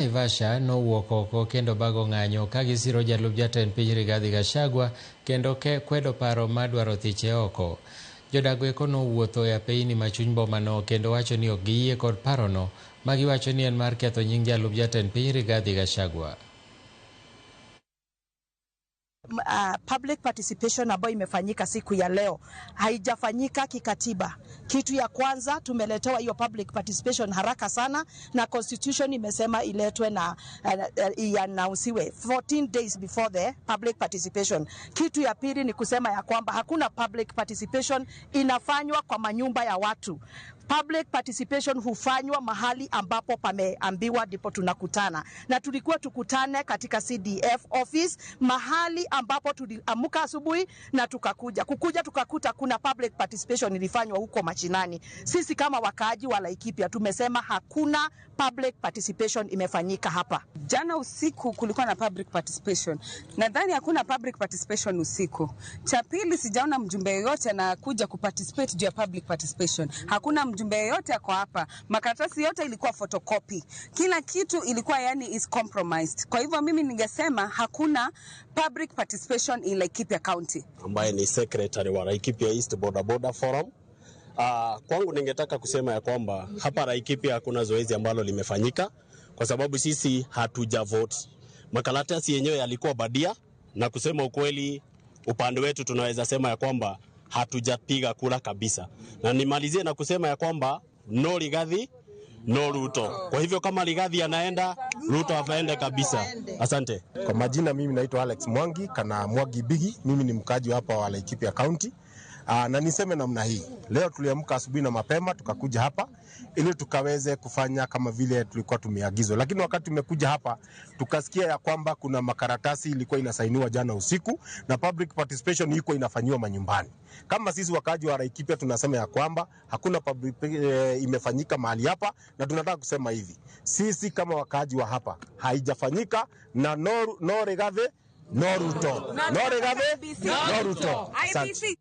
Naivasha nowuok oko kendo bago ng'anyo ka gisiro jalup jatend piny Rigathi Gachagua kendo kwedo paro madwaro thiche oko. Jodak eko nowuotho e apeyini machuny bomano kendo wacho ni ok giyie kod parono ma giwacho ni en mar ketho nying jalup jatend piny Rigathi Gachagua. Public participation ambayo imefanyika siku ya leo haijafanyika kikatiba. Kitu ya kwanza, tumeletewa hiyo public participation haraka sana na constitution imesema iletwe na ianausiwe 14 days before the public participation. Kitu ya pili ni kusema ya kwamba hakuna public participation inafanywa kwa manyumba ya watu. Public participation hufanywa mahali ambapo pameambiwa ndipo tunakutana. Na tulikuwa tukutane katika CDF office, mahali ambapo tuliamka asubuhi na tukakuta kuna public participation ilifanywa huko machinani. Sisi kama wakaaji wa Laikipia tumesema hakuna public participation imefanyika hapa. Jana usiku kulikuwa na public participation. Nadhani hakuna public participation usiku. Cha pili, sijaona mjumbe yoyote anakuja kuparticipate juu ya public participation. Hakuna mjumbe yoyote ako hapa. Makaratasi yote ilikuwa photocopy. Kila kitu ilikuwa is compromised. Kwa hivyo mimi ningesema hakuna public participation in Laikipia County. Ambaye ni secretary wa Laikipia East Boda Forum. Kwangu ningetaka kusema ya kwamba hapa Laikipia hakuna zoezi ambalo limefanyika kwa sababu sisi hatujavote. Makaratasi yenyewe yalikuwa badia, na kusema ukweli upande wetu tunaweza sema ya kwamba hatujapiga kura kabisa. Na nimalizie na kusema ya kwamba no Rigathi, no Ruto. Kwa hivyo kama Rigathi anaenda, Ruto afaende kabisa. Asante. Kwa majina mimi naitwa Alex Mwangi, kana Mwangi Bigi. Mimi ni mkaji hapa wa Laikipia County. Na niseme namna hii. Leo tuliamka asubuhi na mapema tukakuja hapa ili tukaweze kufanya kama vile tulikuwa tumeagizwa. Lakini wakati tumekuja hapa tukasikia ya kwamba kuna makaratasi ilikuwa inasainiwa jana usiku na public participation iko inafanywa manyumbani. Kama sisi wakaji wa Laikipia tunasema ya kwamba hakuna public imefanyika mahali hapa, na tunataka kusema hivi. Sisi kama wakaji wa hapa haijafanyika, na no Rigathi, no Ruto. No Rigathi, no Ruto. Asante.